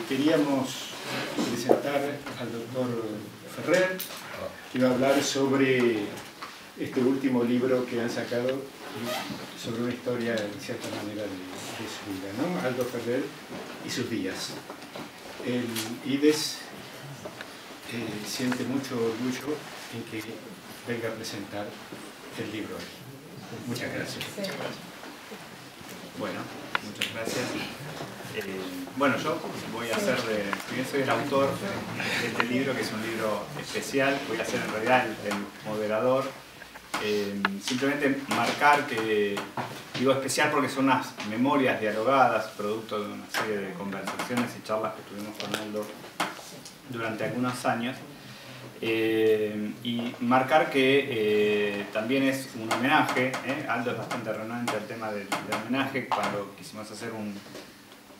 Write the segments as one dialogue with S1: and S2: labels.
S1: queríamos presentar al doctor Ferrer, que va a hablar sobre este último libro que han sacado sobre una historia, en cierta manera, de su vida, ¿no? Aldo Ferrer y sus días. El IDES siente mucho orgullo en que venga a presentar el libro hoy. Muchas gracias.
S2: Sí.
S3: Bueno, muchas gracias. Bueno, yo voy a hacer si bien soy el autor de este libro, que es un libro especial, voy a ser en realidad el moderador. Simplemente marcar que, digo especial porque son unas memorias dialogadas, producto de una serie de conversaciones y charlas que tuvimos con Aldo durante algunos años. Y marcar que también es un homenaje, Aldo es bastante renuente al tema del homenaje. Cuando quisimos hacer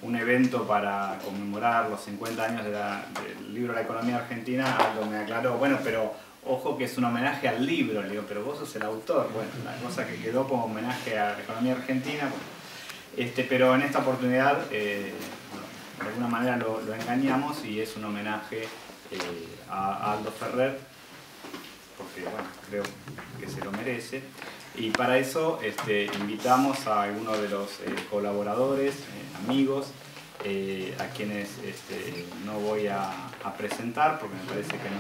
S3: un evento para conmemorar los 50 años del libro La economía argentina, Aldo me aclaró, bueno, pero ojo que es un homenaje al libro. Le digo, pero vos sos el autor. Bueno, la cosa que quedó como homenaje a la economía argentina, pero en esta oportunidad, bueno, de alguna manera lo engañamos y es un homenaje a Aldo Ferrer, porque bueno, creo que se lo merece. Y para eso invitamos a algunos de los colaboradores, amigos, a quienes no voy a presentar porque me parece que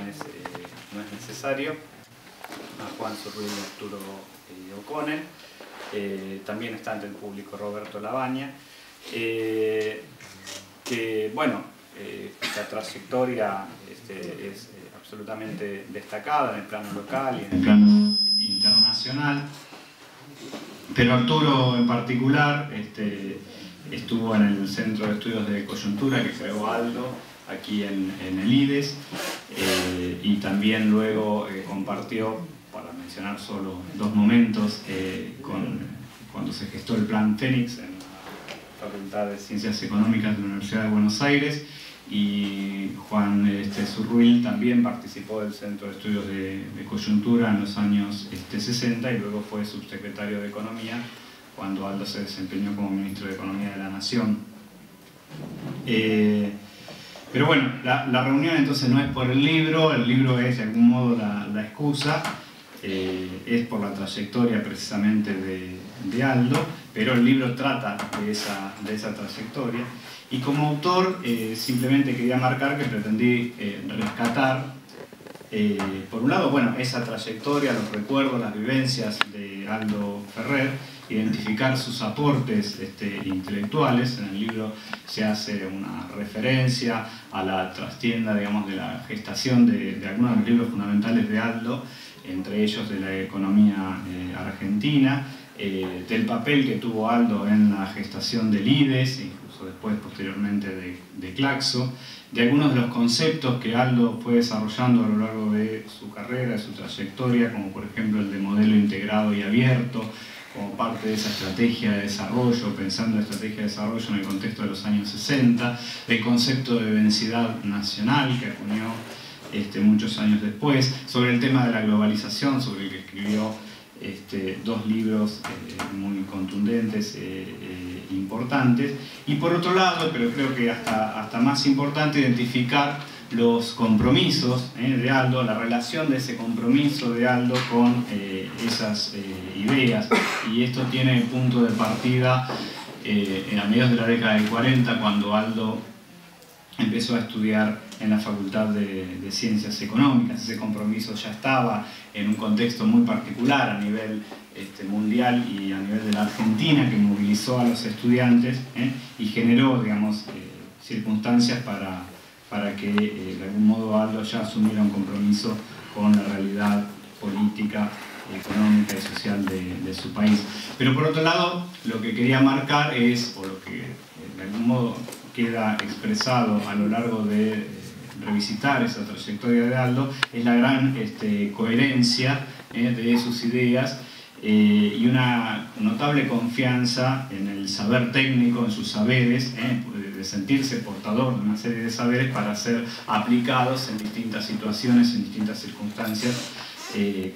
S3: no es necesario, a Juan Zurruil y Arturo O'Connell. También está ante el público Roberto Labaña, que bueno, esta trayectoria es absolutamente destacada en el plano local y en el plano internacional, pero Arturo en particular estuvo en el Centro de Estudios de Coyuntura que creó Aldo aquí en el IDES, y también luego compartió, para mencionar solo dos momentos, cuando se gestó el Plan Fénix en la Facultad de Ciencias Económicas de la Universidad de Buenos Aires, y Juan Zurruil también participó del Centro de Estudios de Coyuntura en los años 60 y luego fue subsecretario de Economía cuando Aldo se desempeñó como ministro de Economía de la Nación. Pero bueno, la reunión entonces no es por el libro es de algún modo la excusa, es por la trayectoria precisamente de Aldo, pero el libro trata de esa trayectoria. Y como autor simplemente quería marcar que pretendí rescatar, por un lado, bueno, esa trayectoria, los recuerdos, las vivencias de Aldo Ferrer, identificar sus aportes intelectuales. En el libro se hace una referencia a la trastienda, digamos, de la gestación de algunos de los libros fundamentales de Aldo, entre ellos de la economía argentina, del papel que tuvo Aldo en la gestación del IDES, incluso después, posteriormente, de Claxo, de algunos de los conceptos que Aldo fue desarrollando a lo largo de su carrera, de su trayectoria, como por ejemplo el de modelo integrado y abierto, como parte de esa estrategia de desarrollo, pensando en estrategia de desarrollo en el contexto de los años 60, el concepto de densidad nacional que acuñó muchos años después, sobre el tema de la globalización, sobre el que escribió dos libros muy contundentes, importantes, y por otro lado, pero creo que hasta más importante, identificar los compromisos de Aldo, la relación de ese compromiso de Aldo con esas ideas. Y esto tiene punto de partida a mediados de la década del 40, cuando Aldo empezó a estudiar en la Facultad de Ciencias Económicas. Ese compromiso ya estaba en un contexto muy particular a nivel mundial y a nivel de la Argentina, que movilizó a los estudiantes y generó, digamos, circunstancias para que de algún modo Aldo ya asumiera un compromiso con la realidad política, económica y social de su país. Pero por otro lado, lo que quería marcar es, o lo que de algún modo queda expresado a lo largo de revisitar esa trayectoria de Aldo, es la gran coherencia de sus ideas y una notable confianza en el saber técnico, en sus saberes, de sentirse portador de una serie de saberes para ser aplicados en distintas situaciones, en distintas circunstancias,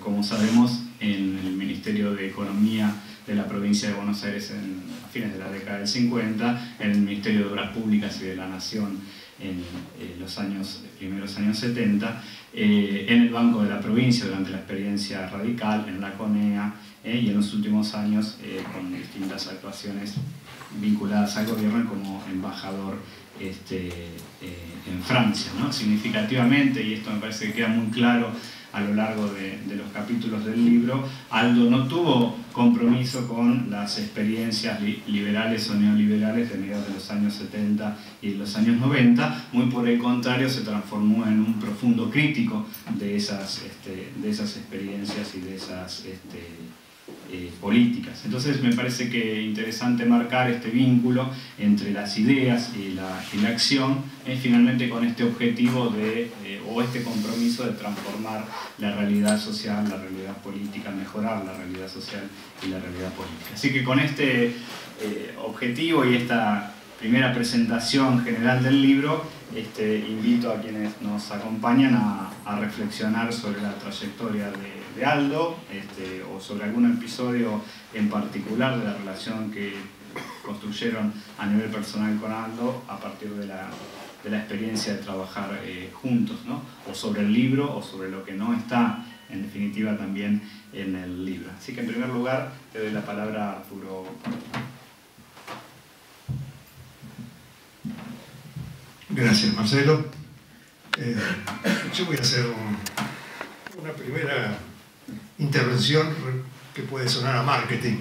S3: como sabemos, en el Ministerio de Economía de la provincia de Buenos Aires a fines de la década del 50, en el Ministerio de Obras Públicas y de la Nación en los primeros años 70, en el Banco de la Provincia durante la experiencia radical, en la CONEA, y en los últimos años con distintas actuaciones vinculadas al gobierno como embajador en Francia, ¿no? Significativamente, y esto me parece que queda muy claro a lo largo de los capítulos del libro, Aldo no tuvo compromiso con las experiencias liberales o neoliberales de mediados de los años 70 y de los años 90, muy por el contrario se transformó en un profundo crítico de esas experiencias y de esas políticas. Entonces me parece que es interesante marcar este vínculo entre las ideas y la acción, finalmente con este objetivo o este compromiso de transformar la realidad social, la realidad política, mejorar la realidad social y la realidad política. Así que con este objetivo y esta primera presentación general del libro, invito a quienes nos acompañan a reflexionar sobre la trayectoria de Aldo, o sobre algún episodio en particular de la relación que construyeron a nivel personal con Aldo a partir de la experiencia de trabajar juntos, ¿no? O sobre el libro o sobre lo que no está, en definitiva, también en el libro. Así que en primer lugar te doy la palabra a Arturo.
S2: Gracias, Marcelo. Yo voy a hacer una primera intervención que puede sonar a marketing.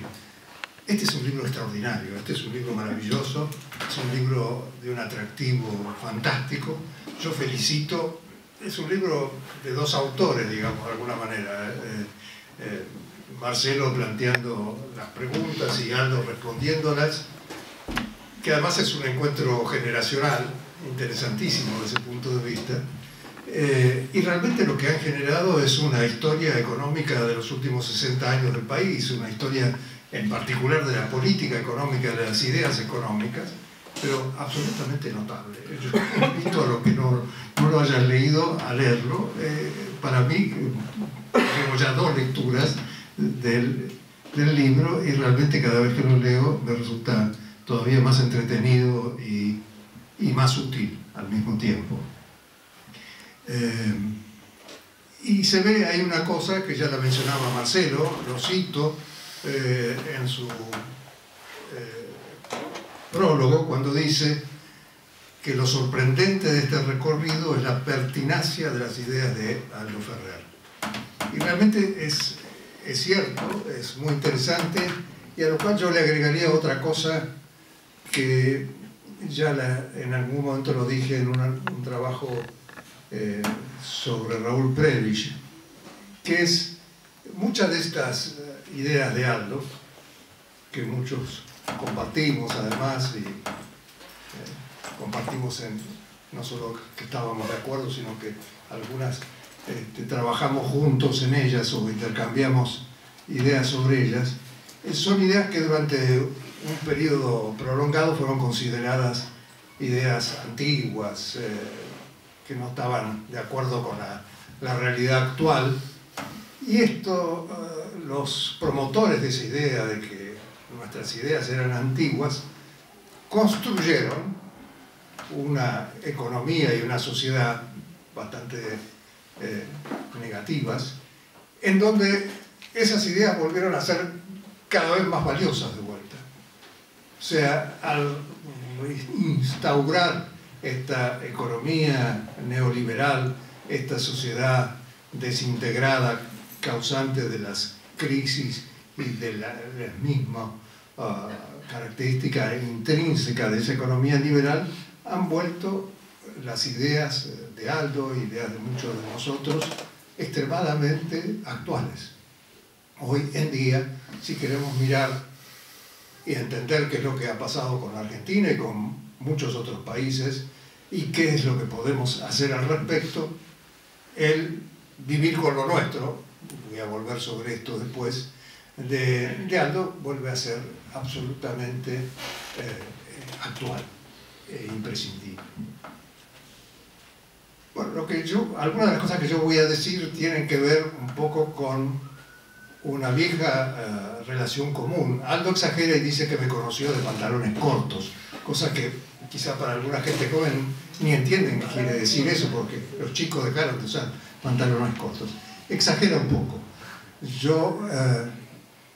S2: Este es un libro extraordinario, este es un libro maravilloso, es un libro de un atractivo fantástico. Yo felicito, es un libro de dos autores, digamos, de alguna manera. Marcelo planteando las preguntas y Aldo respondiéndolas, que además es un encuentro generacional interesantísimo desde ese punto de vista. Y realmente lo que han generado es una historia económica de los últimos 60 años del país, una historia en particular de la política económica, de las ideas económicas, pero absolutamente notable. Yo invito a los que no lo hayan leído a leerlo. Para mí, tengo ya 2 lecturas del libro y realmente cada vez que lo leo me resulta todavía más entretenido y más útil al mismo tiempo. Y se ve, hay una cosa que ya la mencionaba Marcelo, lo cito en su prólogo, cuando dice que lo sorprendente de este recorrido es la pertinacia de las ideas de Aldo Ferrer. Y realmente es cierto, es muy interesante, y a lo cual yo le agregaría otra cosa que ya en algún momento lo dije en un trabajo sobre Raúl Prebisch, que es muchas de estas ideas de Aldo, que muchos compartimos además, y compartimos no solo que estábamos de acuerdo, sino que algunas trabajamos juntos en ellas o intercambiamos ideas sobre ellas, son ideas que durante un periodo prolongado fueron consideradas ideas antiguas, que no estaban de acuerdo con la realidad actual. Y esto, los promotores de esa idea de que nuestras ideas eran antiguas, construyeron una economía y una sociedad bastante negativas, en donde esas ideas volvieron a ser cada vez más valiosas de vuelta. O sea, al instaurar esta economía neoliberal, esta sociedad desintegrada, causante de las crisis y de la misma característica intrínseca de esa economía liberal, han vuelto las ideas de Aldo, ideas de muchos de nosotros, extremadamente actuales. Hoy en día, si queremos mirar y entender qué es lo que ha pasado con la Argentina y con muchos otros países, y qué es lo que podemos hacer al respecto, el vivir con lo nuestro, voy a volver sobre esto después, de Aldo vuelve a ser absolutamente actual e imprescindible. Bueno, algunas de las cosas que yo voy a decir tienen que ver un poco con una vieja relación común. Aldo exagera y dice que me conoció de pantalones cortos, cosa que quizá para alguna gente joven ni entienden qué quiere decir eso, porque los chicos dejaron de usar pantalones cortos. Exagera un poco. Yo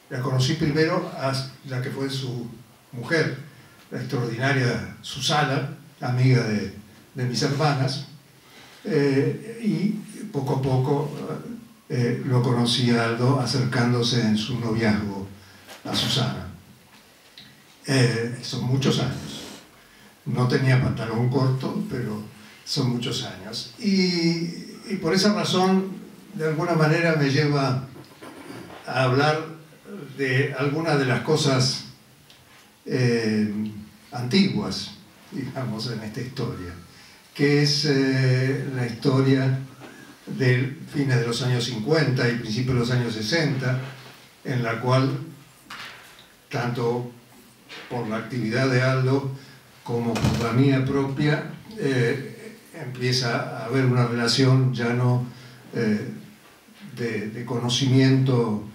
S2: la conocí primero a la que fue su mujer, la extraordinaria Susana, amiga de mis hermanas, y poco a poco lo conocí a Aldo acercándose en su noviazgo a Susana. Son muchos años. No tenía pantalón corto, pero son muchos años. Y por esa razón, de alguna manera, me lleva a hablar de algunas de las cosas antiguas, digamos, en esta historia, que es la historia del fines de los años 50 y principios de los años 60, en la cual, tanto por la actividad de Aldo como por la mía propia, empieza a haber una relación ya no de conocimiento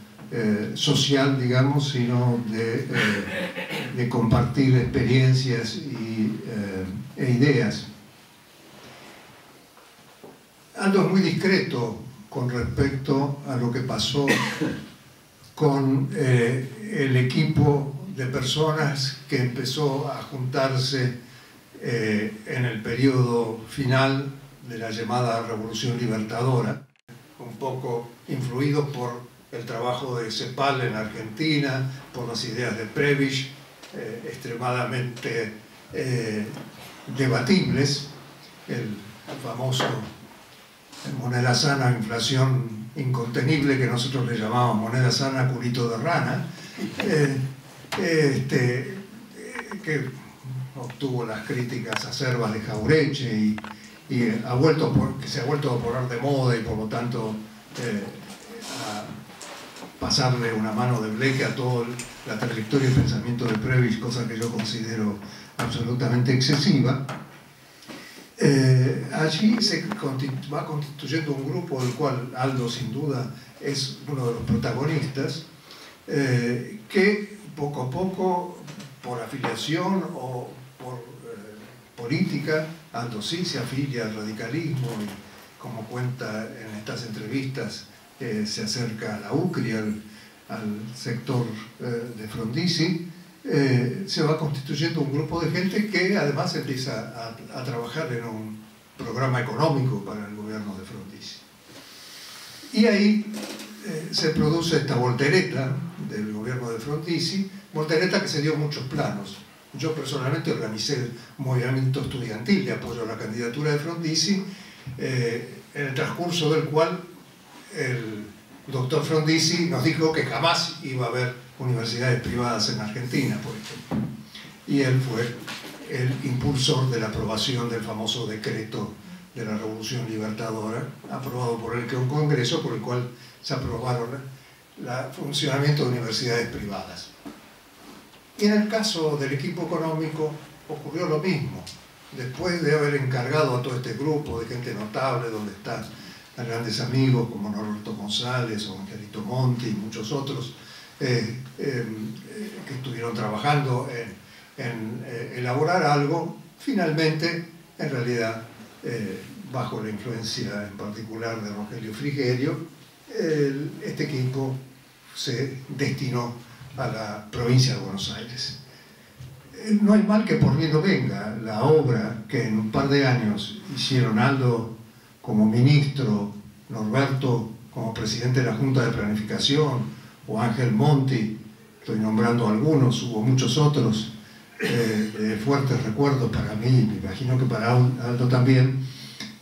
S2: social, digamos, sino de compartir experiencias e ideas. Aldo es muy discreto con respecto a lo que pasó con el equipo de personas que empezó a juntarse en el periodo final de la llamada Revolución Libertadora, un poco influidos por el trabajo de Cepal en Argentina, por las ideas de Prebisch, extremadamente debatibles, el famoso moneda sana, inflación incontenible, que nosotros le llamábamos moneda sana, culito de rana, que obtuvo las críticas acerbas de Jauretche y que se ha vuelto a poner de moda y por lo tanto a pasarle una mano de bleque a toda la trayectoria y pensamiento de Prebisch, cosa que yo considero absolutamente excesiva. Allí se va constituyendo un grupo del cual Aldo sin duda es uno de los protagonistas, que poco a poco, por afiliación o por política, Aldo sí se afilia al radicalismo y, como cuenta en estas entrevistas, se acerca a la UCRI, al sector de Frondizi. Se va constituyendo un grupo de gente que además empieza a trabajar en un programa económico para el gobierno de Frondizi. Y ahí se produce esta voltereta del gobierno de Frondizi, voltereta que se dio en muchos planos. Yo personalmente organicé el movimiento estudiantil de apoyo a la candidatura de Frondizi, en el transcurso del cual el doctor Frondizi nos dijo que jamás iba a haber universidades privadas en Argentina, por ejemplo. Y él fue el impulsor de la aprobación del famoso decreto de la Revolución Libertadora, aprobado por el Congreso, por el cual se aprobaron el funcionamiento de universidades privadas. Y en el caso del equipo económico ocurrió lo mismo. Después de haber encargado a todo este grupo de gente notable, donde están grandes amigos como Norberto González o Angelito Monti y muchos otros, que estuvieron trabajando en elaborar algo, finalmente, en realidad, bajo la influencia en particular de Rogelio Frigerio, este equipo se destinó a la provincia de Buenos Aires. No hay mal que por bien no venga. La obra que en un par de años hicieron Aldo como ministro, Norberto como presidente de la Junta de Planificación, o Ángel Monti, estoy nombrando algunos, hubo muchos otros, fuertes recuerdos para mí, me imagino que para Aldo también.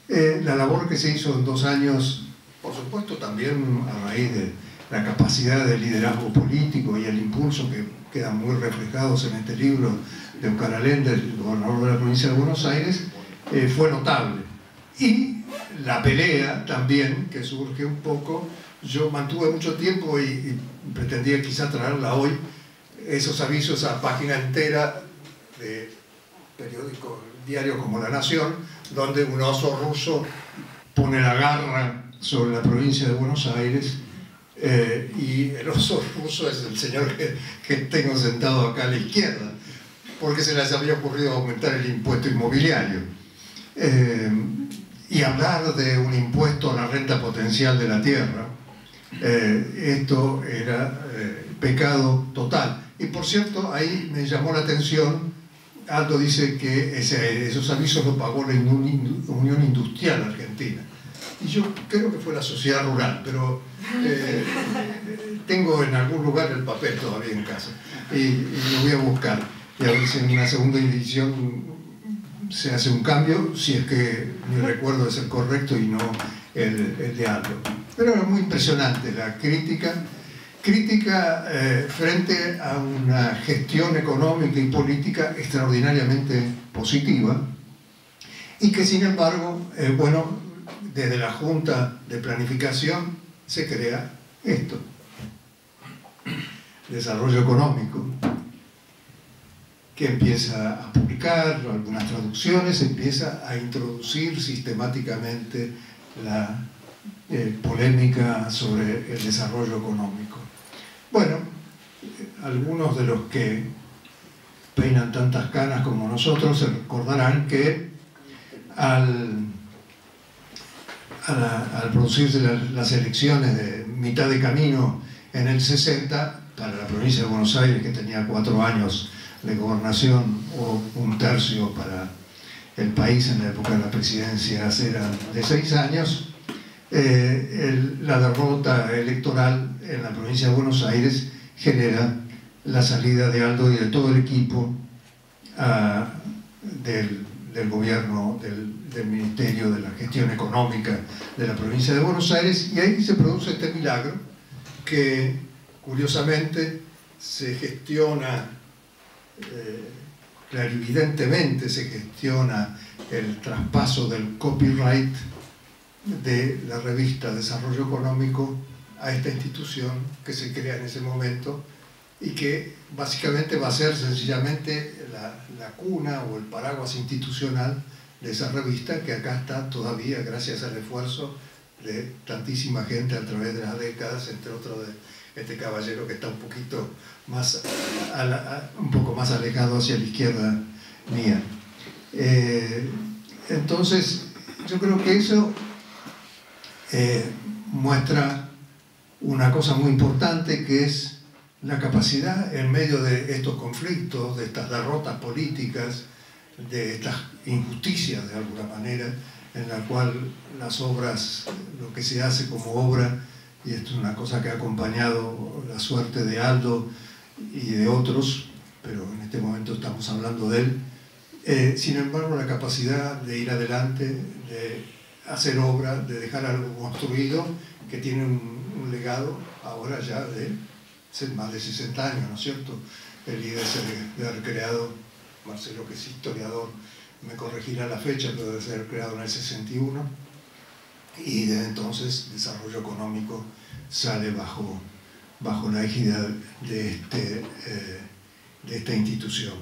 S2: La labor que se hizo en 2 años, por supuesto también a raíz de la capacidad de liderazgo político y el impulso que quedan muy reflejados en este libro de Oscar Allende, el gobernador de la provincia de Buenos Aires, fue notable. Y la pelea también, que surge un poco, yo mantuve mucho tiempo y pretendía quizá traerla hoy, esos avisos a página entera de periódicos, diarios como La Nación, donde un oso ruso pone la garra sobre la provincia de Buenos Aires y el oso ruso es el señor que tengo sentado acá a la izquierda, porque se les había ocurrido aumentar el impuesto inmobiliario. Y hablar de un impuesto a la renta potencial de la tierra, esto era pecado total. Y por cierto, ahí me llamó la atención, Aldo dice que esos avisos lo pagó la Unión Industrial Argentina. Y yo creo que fue la sociedad rural, pero tengo en algún lugar el papel todavía en casa y lo voy a buscar. Y a ver si en una segunda edición se hace un cambio, si es que mi recuerdo es el correcto y no el de Aldo. Pero era muy impresionante la crítica frente a una gestión económica y política extraordinariamente positiva, y que sin embargo, bueno, desde la Junta de Planificación se crea esto, desarrollo económico, que empieza a publicar algunas traducciones, empieza a introducir sistemáticamente la polémica sobre el desarrollo económico. Bueno, algunos de los que peinan tantas canas como nosotros se recordarán que al producirse las elecciones de mitad de camino en el 60, para la provincia de Buenos Aires, que tenía 4 años de gobernación, o un tercio para el país en la época de las presidencias eran de 6 años, la derrota electoral en la provincia de Buenos Aires genera la salida de Aldo y de todo el equipo del gobierno, del Ministerio de la Gestión Económica de la provincia de Buenos Aires, y ahí se produce este milagro que curiosamente se gestiona, clarividentemente se gestiona el traspaso del copyright de la revista Desarrollo Económico a esta institución que se crea en ese momento y que básicamente va a ser sencillamente la cuna o el paraguas institucional de esa revista, que acá está todavía gracias al esfuerzo de tantísima gente a través de las décadas, entre otros de este caballero que está un poquito más un poco más alejado hacia la izquierda mía. Entonces yo creo que eso muestra una cosa muy importante, que es la capacidad en medio de estos conflictos, de estas derrotas políticas, de estas injusticias de alguna manera, en la cual las obras, lo que se hace como obra, y esto es una cosa que ha acompañado la suerte de Aldo y de otros, pero en este momento estamos hablando de él, sin embargo la capacidad de ir adelante, de hacer obra, de dejar algo construido que tiene un legado ahora ya de más de 60 años, ¿no es cierto? El IDS de haber creado, Marcelo, que es historiador, me corregirá la fecha, pero debe ser creado en el 61, y desde entonces Desarrollo Económico sale bajo la égida de esta institución.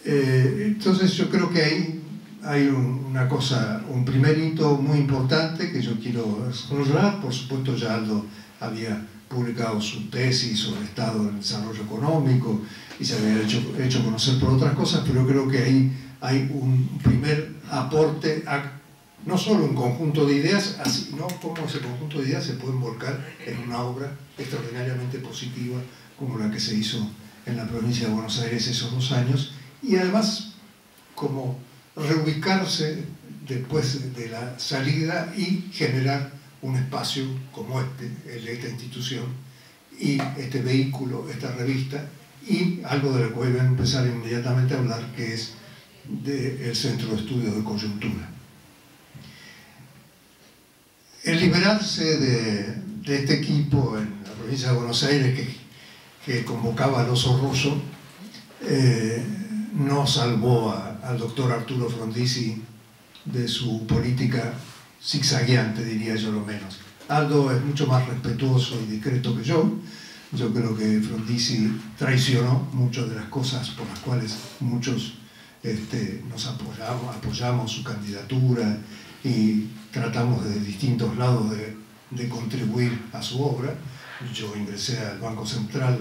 S2: Entonces yo creo que ahí hay una cosa, un primer hito muy importante que yo quiero explorar. Por supuesto ya Aldo había publicado su tesis sobre Estado en el Desarrollo Económico y se había hecho conocer por otras cosas, pero creo que ahí hay un primer aporte a no solo un conjunto de ideas, sino cómo ese conjunto de ideas se puede volcar en una obra extraordinariamente positiva como la que se hizo en la provincia de Buenos Aires esos 2 años, y además como reubicarse después de la salida y generar un espacio como el de esta institución y este vehículo, esta revista, y algo de lo que voy a empezar inmediatamente a hablar, que es del Centro de Estudios de Coyuntura. El liberarse de este equipo en la provincia de Buenos Aires que convocaba al oso ruso no salvó al doctor Arturo Frondizi de su política zigzagueante, diría yo lo menos. Aldo es mucho más respetuoso y discreto que yo. Yo creo que Frondizi traicionó muchas de las cosas por las cuales muchos nos apoyamos su candidatura y tratamos de distintos lados de de contribuir a su obra. Yo ingresé al Banco Central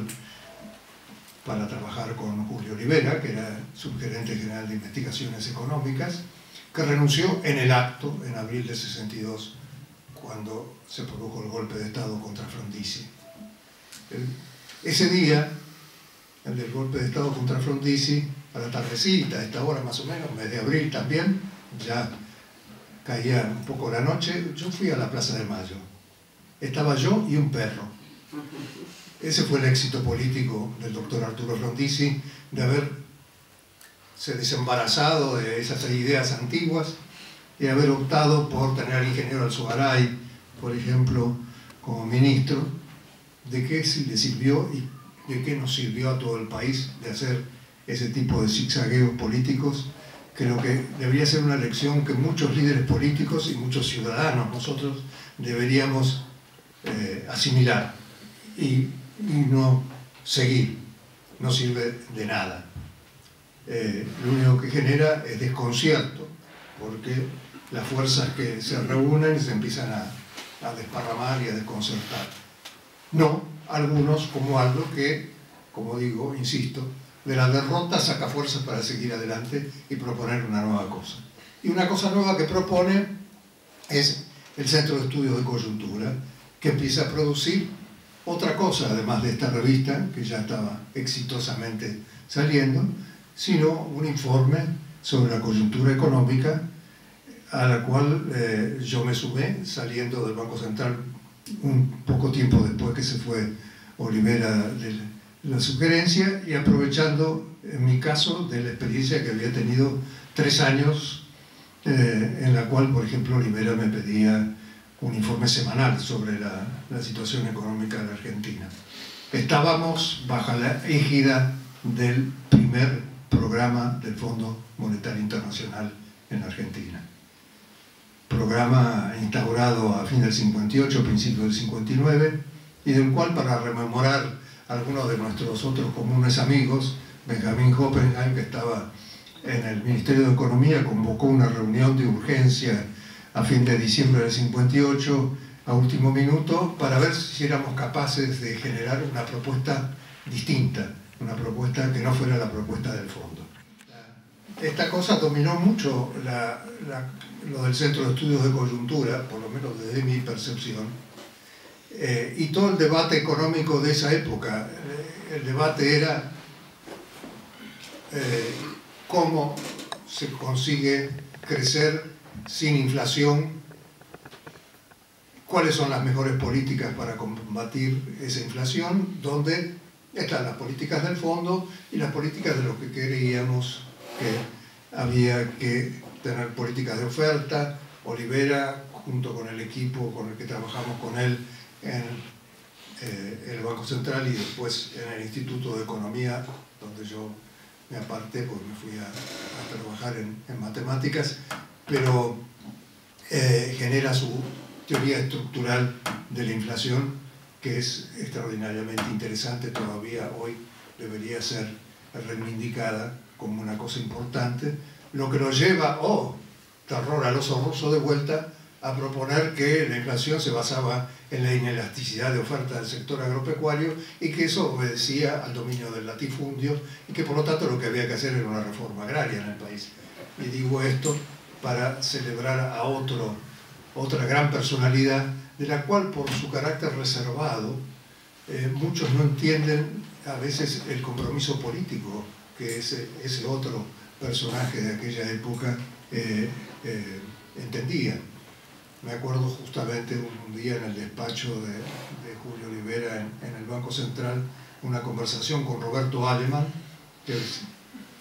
S2: para trabajar con Julio Olivera, que era subgerente general de investigaciones económicas, que renunció en el acto en abril de 62, cuando se produjo el golpe de Estado contra Frondizi. Ese día, el del golpe de Estado contra Frondizi, a la tardecita, a esta hora más o menos, mes de abril también, ya caía un poco la noche, yo fui a la Plaza de Mayo. Estaba yo y un perro. Ese fue el éxito político del doctor Arturo Frondizi, de haberse desembarazado de esas ideas antiguas y haber optado por tener al ingeniero Alzogaray, por ejemplo, como ministro. ¿De qué le sirvió y de qué nos sirvió a todo el país de hacer ese tipo de zigzagueos políticos? Creo que debería ser una lección que muchos líderes políticos y muchos ciudadanos nosotros deberíamos asimilar y no seguir. No sirve de nada. Lo único que genera es desconcierto, porque las fuerzas que se reúnen se empiezan a desparramar y a desconcertar. No, algunos como Aldo, que, como digo, insisto, de la derrota saca fuerzas para seguir adelante y proponer una nueva cosa. Y una cosa nueva que propone es el Centro de Estudios de Coyuntura, que empieza a producir otra cosa, además de esta revista, que ya estaba exitosamente saliendo, sino un informe sobre la coyuntura económica, a la cual yo me sumé saliendo del Banco Central un poco tiempo después que se fue Olivera de la sugerencia, y aprovechando, en mi caso, de la experiencia que había tenido 3 años, en la cual, por ejemplo, Olivera me pedía un informe semanal sobre la situación económica de la Argentina. Estábamos bajo la égida del primer programa del Fondo Monetario Internacional en la Argentina. Programa instaurado a fin del 58, principio del 59, y del cual, para rememorar algunos de nuestros otros comunes amigos, Benjamín Hoppenheim, que estaba en el Ministerio de Economía, convocó una reunión de urgencia a fin de diciembre del 58, a último minuto, para ver si éramos capaces de generar una propuesta distinta, una propuesta que no fuera la propuesta del fondo. Esta cosa dominó mucho lo del Centro de Estudios de Coyuntura, por lo menos desde mi percepción, y todo el debate económico de esa época. El debate era cómo se consigue crecer sin inflación, cuáles son las mejores políticas para combatir esa inflación, donde están las políticas del fondo y las políticas de lo que creíamos que había que tener políticas de oferta. Olivera, junto con el equipo con el que trabajamos con él en el Banco Central y después en el Instituto de Economía, donde yo me aparté porque me fui a trabajar en matemáticas, pero genera su teoría estructural de la inflación, que es extraordinariamente interesante. Todavía hoy debería ser reivindicada como una cosa importante, lo que nos lleva, terror al oso ruso de vuelta, a proponer que la inflación se basaba en la inelasticidad de oferta del sector agropecuario y que eso obedecía al dominio del latifundio y que por lo tanto lo que había que hacer era una reforma agraria en el país. Y digo esto para celebrar a otra gran personalidad, de la cual, por su carácter reservado, muchos no entienden a veces el compromiso político que ese otro personaje de aquella época entendía. Me acuerdo justamente un día en el despacho de Julio Olivera en el Banco Central, una conversación con Roberto Aleman, que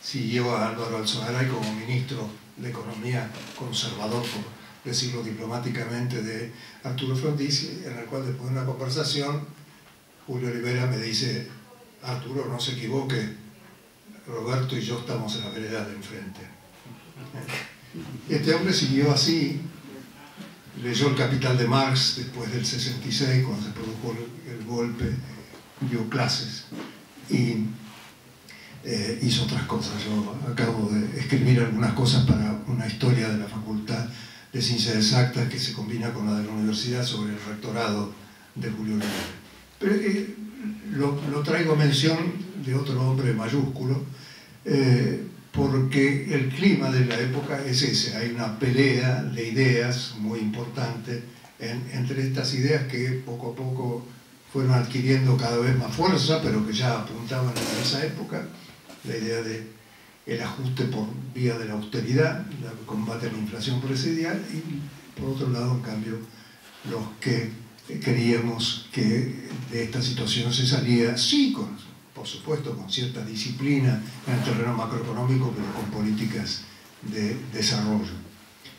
S2: siguió a Álvaro Alzogaray como ministro de Economía conservador, por decirlo diplomáticamente, de Arturo Frondizi, en el cual, después de una conversación, Julio Olivera me dice: Arturo, no se equivoque, Roberto y yo estamos en la vereda de enfrente. Este hombre siguió así, leyó El Capital de Marx después del 66, cuando se produjo el golpe, dio clases y hizo otras cosas. Yo acabo de escribir algunas cosas para una historia de la Facultad de Ciencias Exactas que se combina con la de la universidad sobre el rectorado de Julio López. Pero lo traigo a mención de otro hombre mayúsculo, porque el clima de la época es ese. Hay una pelea de ideas muy importante entre estas ideas que poco a poco fueron adquiriendo cada vez más fuerza, pero que ya apuntaban en esa época, la idea de el ajuste por vía de la austeridad, el combate a la inflación presidencial, y por otro lado, en cambio, los que creíamos que de esta situación se salía, sí, por supuesto, con cierta disciplina en el terreno macroeconómico, pero con políticas de desarrollo.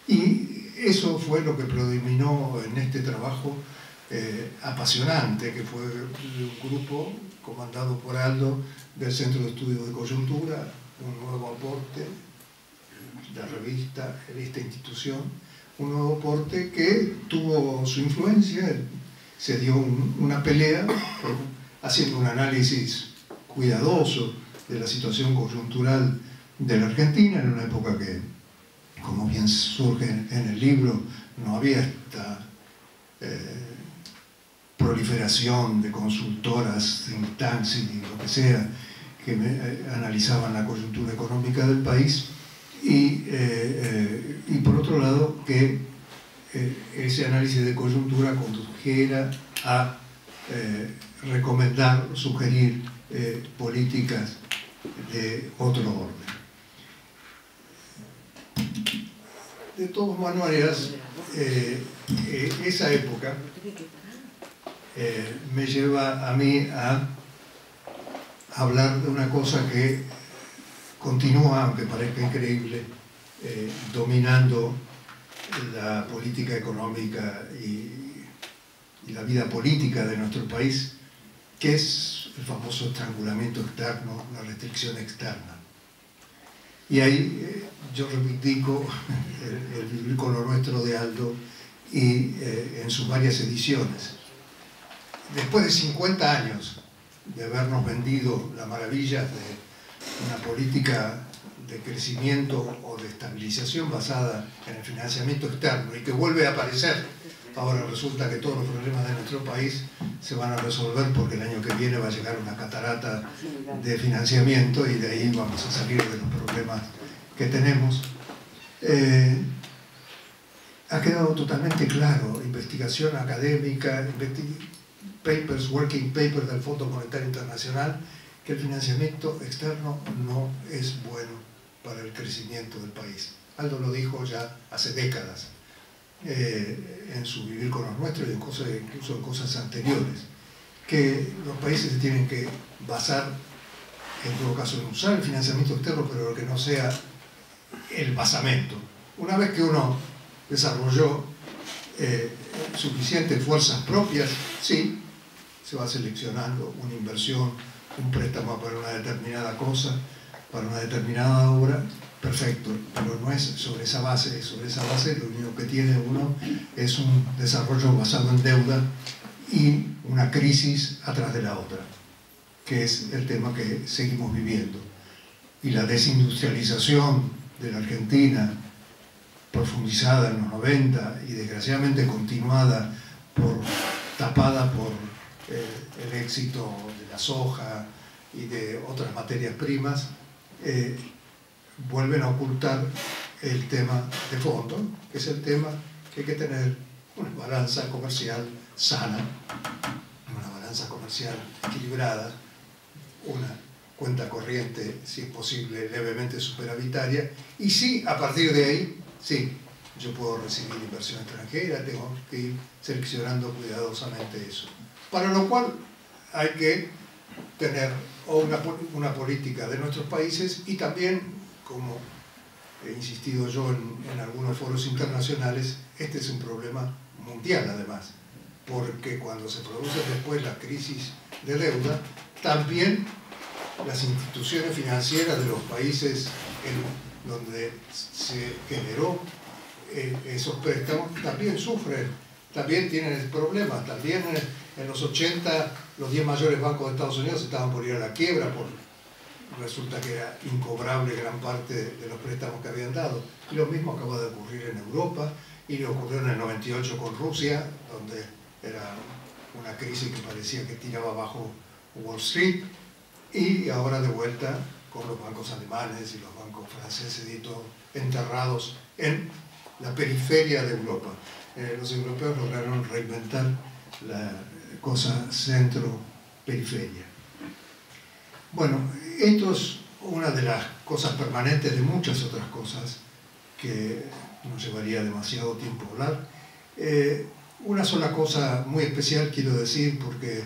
S2: Y eso fue lo que predominó en este trabajo apasionante, que fue un grupo comandado por Aldo del Centro de Estudios de Coyuntura, un nuevo aporte, la revista, esta institución, un nuevo aporte que tuvo su influencia, se dio una pelea, haciendo un análisis cuidadoso de la situación coyuntural de la Argentina, en una época que, como bien surge en el libro, no había esta proliferación de consultoras, think tanks y lo que sea, que analizaban la coyuntura económica del país, y por otro lado que ese análisis de coyuntura condujera a recomendar, sugerir políticas de otro orden. De todas maneras, esa época me lleva a mí a hablar de una cosa que continúa, aunque parezca increíble, dominando la política económica y la vida política de nuestro país, que es el famoso estrangulamiento externo, la restricción externa. Y ahí yo reivindico el vivir con lo nuestro de Aldo y en sus varias ediciones. Después de 50 años de habernos vendido las maravillas de una política de crecimiento o de estabilización basada en el financiamiento externo, y que vuelve a aparecer, ahora resulta que todos los problemas de nuestro país se van a resolver porque el año que viene va a llegar una catarata de financiamiento y de ahí vamos a salir de los problemas que tenemos. Ha quedado totalmente claro, investigación académica, papers, working papers del Fondo Monetario Internacional, que el financiamiento externo no es bueno para el crecimiento del país. Aldo lo dijo ya hace décadas, en su vivir con los nuestros y incluso en cosas anteriores, que los países se tienen que basar, en todo caso, en usar el financiamiento externo, pero que no sea el basamento. Una vez que uno desarrolló suficientes fuerzas propias, sí, se va seleccionando una inversión, un préstamo para una determinada cosa, para una determinada obra, perfecto, pero no es sobre esa base. Sobre esa base lo único que tiene uno es un desarrollo basado en deuda y una crisis atrás de la otra, que es el tema que seguimos viviendo. Y la desindustrialización de la Argentina, profundizada en los 90 y desgraciadamente continuada, tapada por el éxito de la soja y de otras materias primas, vuelven a ocultar el tema de fondo, que es el tema que hay que tener una balanza comercial sana, una balanza comercial equilibrada, una cuenta corriente, si es posible, levemente superavitaria, y sí, a partir de ahí, sí, yo puedo recibir inversión extranjera, tengo que ir seleccionando cuidadosamente eso. Para lo cual hay que tener una política de nuestros países y también, como he insistido yo en algunos foros internacionales, este es un problema mundial además, porque cuando se produce después la crisis de deuda, también las instituciones financieras de los países en donde se generó esos préstamos también sufren, también tienen problemas. También en los 80 los 10 mayores bancos de Estados Unidos estaban por ir a la quiebra, resulta que era incobrable gran parte de los préstamos que habían dado. Y lo mismo acaba de ocurrir en Europa y le ocurrió en el 98 con Rusia, donde era una crisis que parecía que tiraba abajo Wall Street, y ahora de vuelta con los bancos alemanes y los bancos franceses y todo enterrados en la periferia de Europa. Los europeos lograron reinventar la cosa centro-periferia. Bueno, esto es una de las cosas permanentes de muchas otras cosas que no llevaría demasiado tiempo hablar. Una sola cosa muy especial quiero decir, porque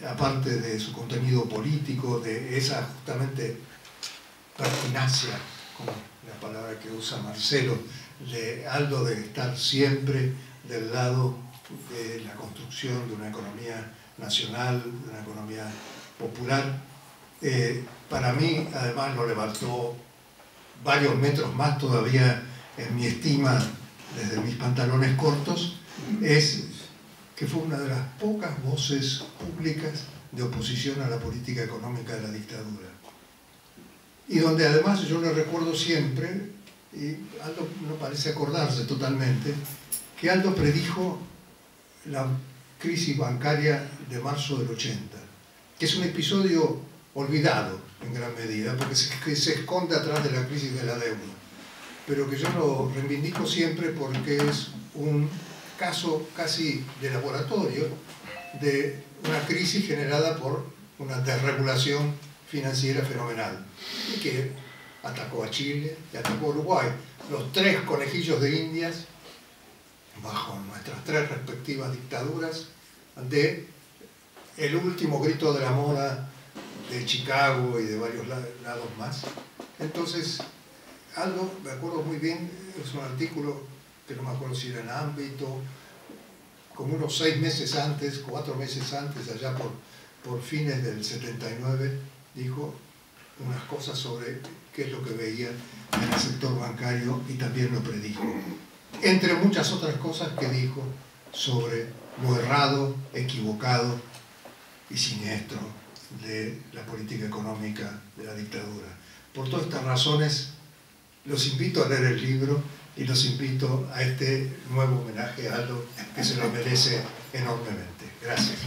S2: aparte de su contenido político, de esa justamente pertinacia, como la palabra que usa Marcelo, de Aldo, de estar siempre del lado de la construcción de una economía nacional, de una economía popular, para mí además lo levantó varios metros más todavía en mi estima desde mis pantalones cortos, es que fue una de las pocas voces públicas de oposición a la política económica de la dictadura. Y donde además yo le recuerdo siempre, y Aldo no parece acordarse totalmente, que Aldo predijo la crisis bancaria de marzo del 80, que es un episodio olvidado en gran medida, porque se esconde atrás de la crisis de la deuda, pero que yo lo reivindico siempre porque es un caso casi de laboratorio de una crisis generada por una desregulación financiera fenomenal, y que atacó a Chile y atacó a Uruguay, los tres conejillos de Indias bajo nuestras tres respectivas dictaduras, de el último grito de la moda de Chicago y de varios lados más. Entonces, Aldo, me acuerdo muy bien, es un artículo que no me acuerdo si era en Ámbito, como unos 6 meses antes, 4 meses antes, allá por fines del 79, dijo unas cosas sobre qué es lo que veía en el sector bancario y también lo predijo. Entre muchas otras cosas que dijo sobre lo errado, equivocado y siniestro de la política económica de la dictadura. Por todas estas razones, los invito a leer el libro y los invito a este nuevo homenaje a Aldo, que se lo merece enormemente. Gracias.